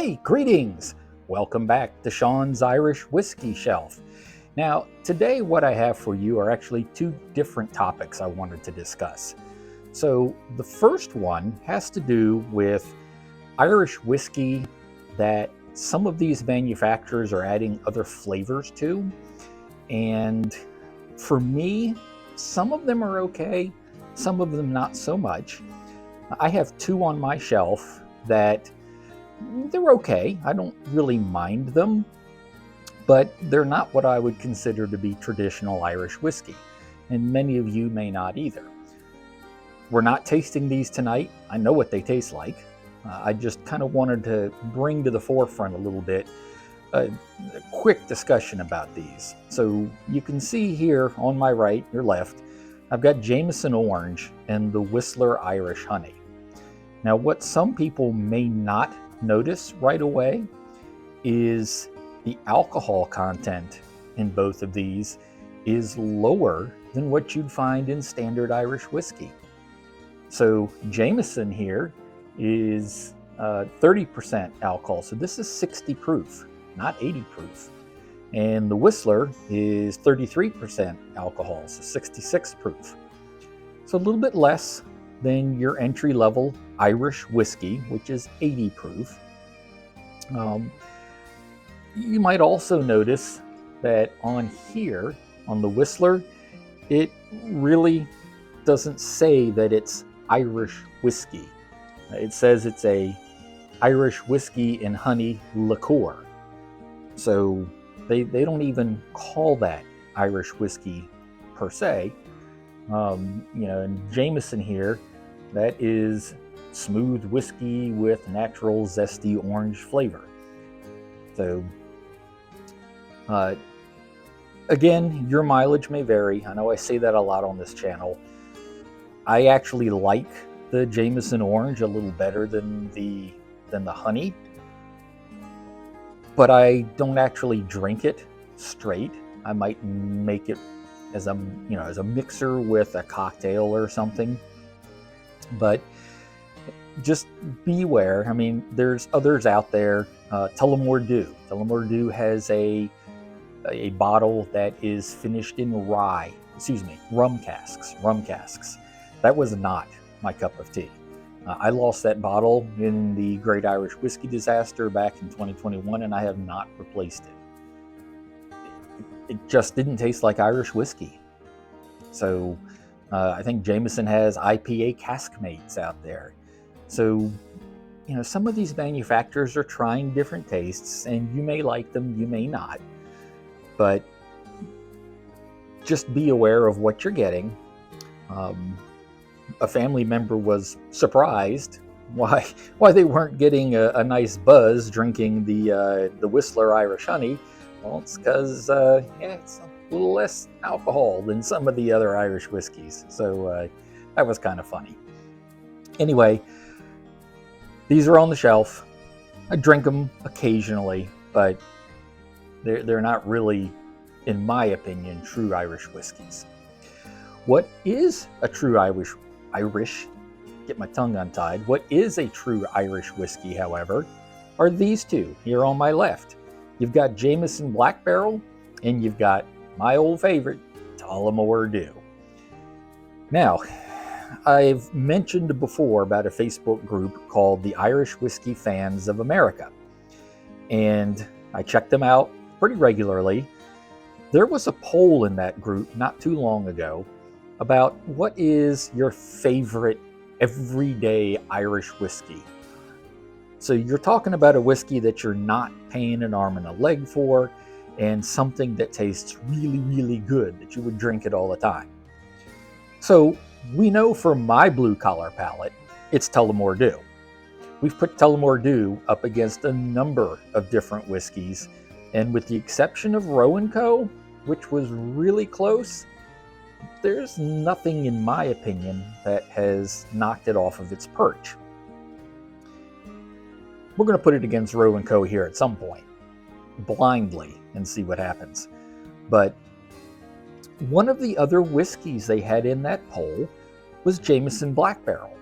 Hey, greetings! Welcome back to Sean's Irish Whiskey Shelf. Now, today what I have for you are actually two different topics I wanted to discuss. So, the first one has to do with Irish whiskey that some of these manufacturers are adding other flavors to. And for me, some of them are okay, some of them not so much. I have two on my shelf that they're okay. I don't really mind them, but they're not what I would consider to be traditional Irish whiskey, and many of you may not either. We're not tasting these tonight. I know what they taste like. I just kind of wanted to bring to the forefront a little bit a quick discussion about these. So you can see here on my right, your left, I've got Jameson Orange and the Whistler Irish Honey. Now, what some people may not notice right away is the alcohol content in both of these is lower than what you'd find in standard Irish whiskey. So Jameson here is 30% alcohol, so this is 60 proof, not 80 proof. And the Whistler is 33% alcohol, so 66 proof. So a little bit less than your entry-level Irish whiskey, which is 80 proof. You might also notice that on here, on the Whistler, it really doesn't say that it's Irish whiskey. It says it's a Irish whiskey and honey liqueur. So they don't even call that Irish whiskey per se. And Jameson here, that is smooth whiskey with natural zesty orange flavor. So again, your mileage may vary. I know I say that a lot on this channel. I actually like the Jameson Orange a little better than the honey, but I don't actually drink it straight. I might make it as a mixer with a cocktail or something. But just beware. I mean, there's others out there. Tullamore D.E.W. Tullamore D.E.W. has a bottle that is finished in rum casks. That was not my cup of tea. I lost that bottle in the Great Irish Whiskey disaster back in 2021, and I have not replaced it. It just didn't taste like Irish whiskey. So I think Jameson has IPA caskmates out there. So, some of these manufacturers are trying different tastes, and you may like them, you may not. But just be aware of what you're getting. A family member was surprised why they weren't getting a nice buzz drinking the Whistler Irish Honey. Well, it's because it's a little less alcohol than some of the other Irish whiskeys. So that was kind of funny. Anyway, these are on the shelf. I drink them occasionally, but they're not really, in my opinion, true Irish whiskeys. What is a true Irish, get my tongue untied. What is a true Irish whiskey, however, are these two here on my left. You've got Jameson Black Barrel, and you've got my old favorite, Tullamore D.E.W. Now, I've mentioned before about a Facebook group called the Irish Whiskey Fans of America, and I check them out pretty regularly. There was a poll in that group not too long ago about what is your favorite everyday Irish whiskey. So you're talking about a whiskey that you're not paying an arm and a leg for, and something that tastes really, really good, that you would drink it all the time. So we know for my blue-collar palate, it's Tullamore D.E.W. We've put Tullamore D.E.W. up against a number of different whiskeys, and with the exception of Roe & Co., which was really close, there's nothing, in my opinion, that has knocked it off of its perch. We're going to put it against Roe & Co. here at some point, blindly, and see what happens. But one of the other whiskeys they had in that poll was Jameson Black Barrel.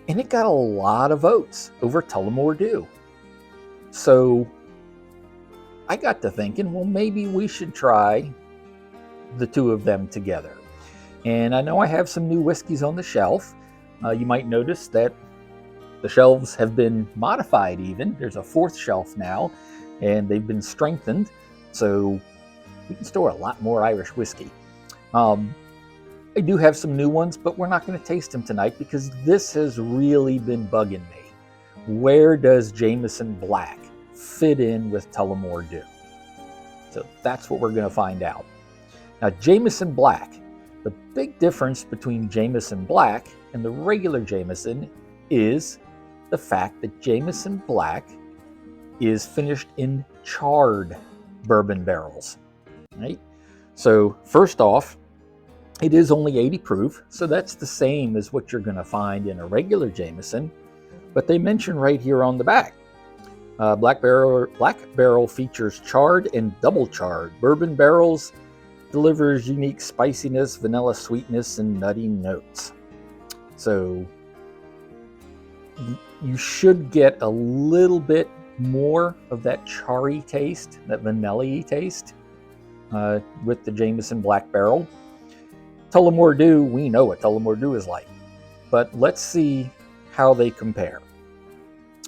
And it got a lot of votes over Tullamore D.E.W. So I got to thinking, well, maybe we should try the two of them together. And I know I have some new whiskeys on the shelf. You might notice that the shelves have been modified even. There's a fourth shelf now, and they've been strengthened, so we can store a lot more Irish whiskey. I do have some new ones, but we're not going to taste them tonight because this has really been bugging me. Where does Jameson Black fit in with Tullamore D.E.W? So that's what we're going to find out. Now, Jameson Black, the big difference between Jameson Black and the regular Jameson is the fact that Jameson Black is finished in charred bourbon barrels, right? So first off, it is only 80 proof, so that's the same as what you're going to find in a regular Jameson, but they mention right here on the back, Black Barrel features charred and double charred bourbon barrels, delivers unique spiciness, vanilla sweetness, and nutty notes. So you should get a little bit more of that charry taste, that vanilla-y taste, with the Jameson Black Barrel. Tullamore D.E.W, we know what Tullamore D.E.W is like, but let's see how they compare.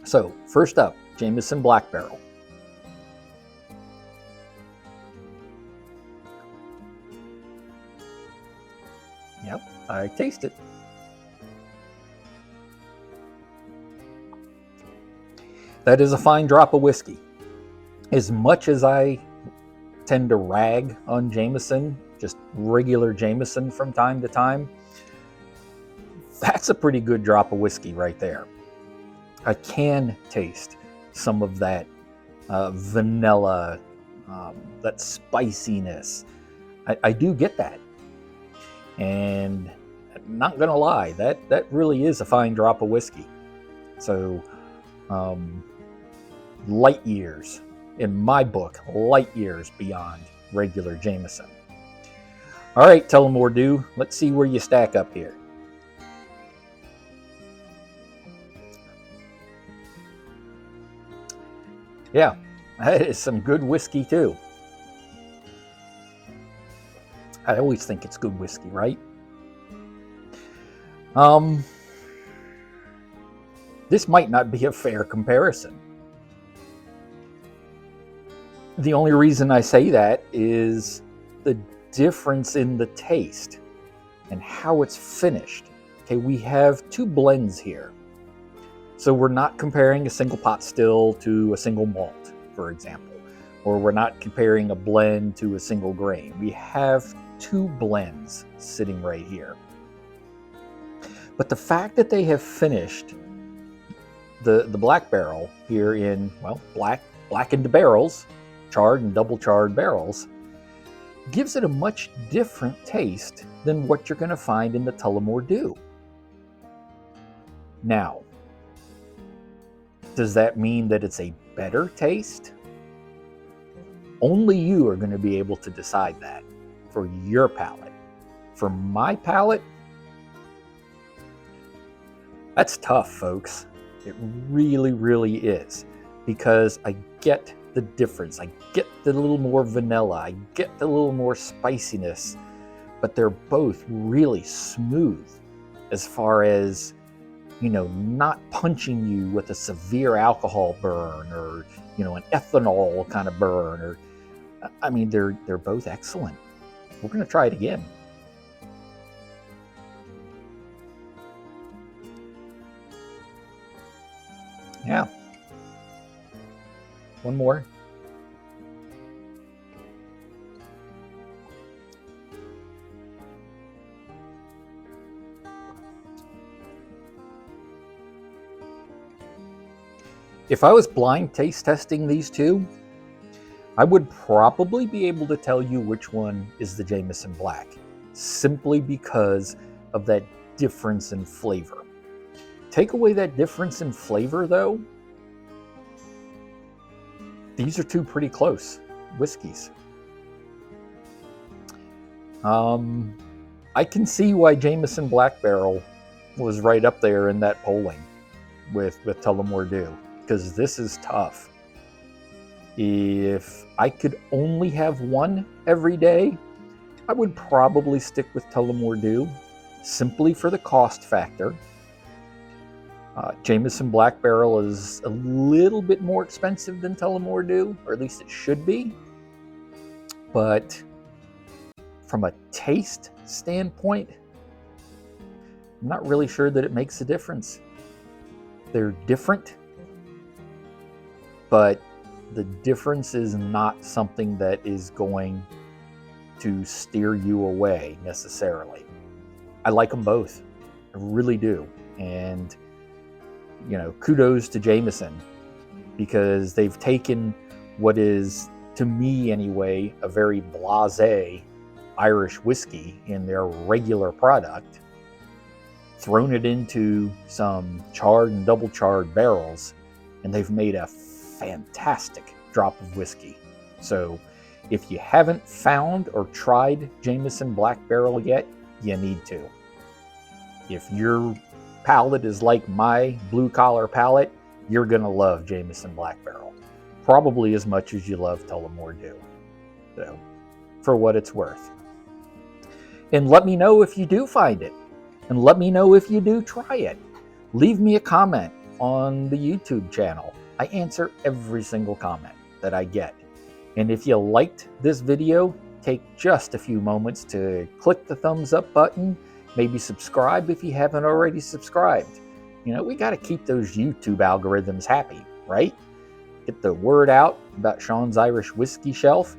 So first up, Jameson Black Barrel. Yep, I taste it. That is a fine drop of whiskey. As much as I tend to rag on Jameson, just regular Jameson from time to time, that's a pretty good drop of whiskey right there. I can taste some of that vanilla, that spiciness. I do get that. And I'm not gonna lie, that really is a fine drop of whiskey. So light years, in my book, light years beyond regular Jameson. All right, Tullamore D.E.W, let's see where you stack up here. Yeah, that is some good whiskey too. I always think it's good whiskey, right? This might not be a fair comparison. The only reason I say that is the difference in the taste and how it's finished. Okay, we have two blends here. So we're not comparing a single pot still to a single malt, for example, or we're not comparing a blend to a single grain. We have two blends sitting right here. But the fact that they have finished the Black Barrel here in, well, blackened barrels, charred and double charred barrels, gives it a much different taste than what you're going to find in the Tullamore D.E.W. Now, does that mean that it's a better taste? Only you are going to be able to decide that for your palate. For my palate, that's tough, folks. It really, really is. Because I get the difference. I get the little more vanilla. I get the little more spiciness. But they're both really smooth as far as, you know, not punching you with a severe alcohol burn or, you know, an ethanol kind of burn. Or, I mean, they're both excellent. We're going to try it again. Yeah. One more. If I was blind taste testing these two, I would probably be able to tell you which one is the Jameson Black, simply because of that difference in flavor. Take away that difference in flavor, though, these are two pretty close whiskeys. I can see why Jameson Black Barrel was right up there in that polling with Tullamore D.E.W, because this is tough. If I could only have one every day, I would probably stick with Tullamore D.E.W, simply for the cost factor. Jameson Black Barrel is a little bit more expensive than Tullamore D.E.W, or at least it should be. But from a taste standpoint, I'm not really sure that it makes a difference. They're different, but the difference is not something that is going to steer you away necessarily. I like them both. I really do. And, you know, kudos to Jameson, because they've taken what is, to me anyway, a very blasé Irish whiskey in their regular product, thrown it into some charred and double charred barrels, and they've made a fantastic drop of whiskey. So if you haven't found or tried Jameson Black Barrel yet, you need to. If your palate is like my blue collar palate, you're gonna love Jameson Black Barrel, probably as much as you love Tullamore D.E.W. So, for what it's worth. And let me know if you do find it, and let me know if you do try it. Leave me a comment on the YouTube channel. I answer every single comment that I get. And if you liked this video, take just a few moments to click the thumbs up button, maybe subscribe if you haven't already subscribed. You know, we got to keep those YouTube algorithms happy, right? Get the word out about Sean's Irish Whiskey Shelf.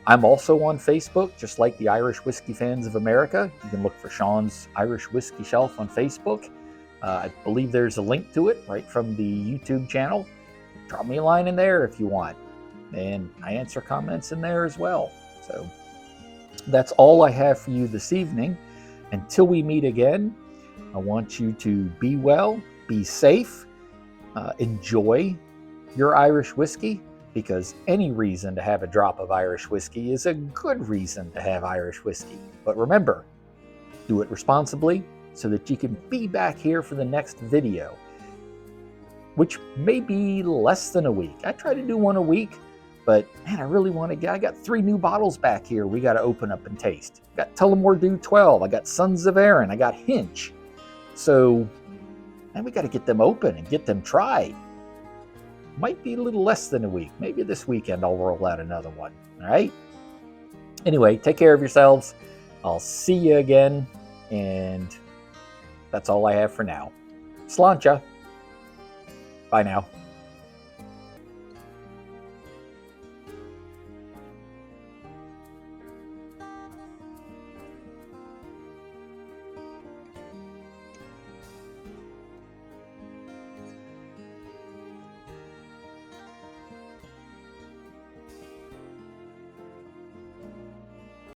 I'm also on Facebook, just like the Irish Whiskey Fans of America. You can look for Sean's Irish Whiskey Shelf on Facebook. I believe there's a link to it right from the YouTube channel. Drop me a line in there if you want. And I answer comments in there as well. So that's all I have for you this evening. Until we meet again, I want you to be well, be safe, enjoy your Irish whiskey, because any reason to have a drop of Irish whiskey is a good reason to have Irish whiskey. But remember, do it responsibly so that you can be back here for the next video, which may be less than a week. I try to do one a week, but man, I really want to get, I got 3 new bottles back here we got to open up and taste. I got Tullamore D.E.W, I got Sons of Erin, I got Hinch. So, man, we got to get them open and get them tried. Might be a little less than a week. Maybe this weekend I'll roll out another one. All right? Anyway, take care of yourselves. I'll see you again. And that's all I have for now. Sláinte. Bye now.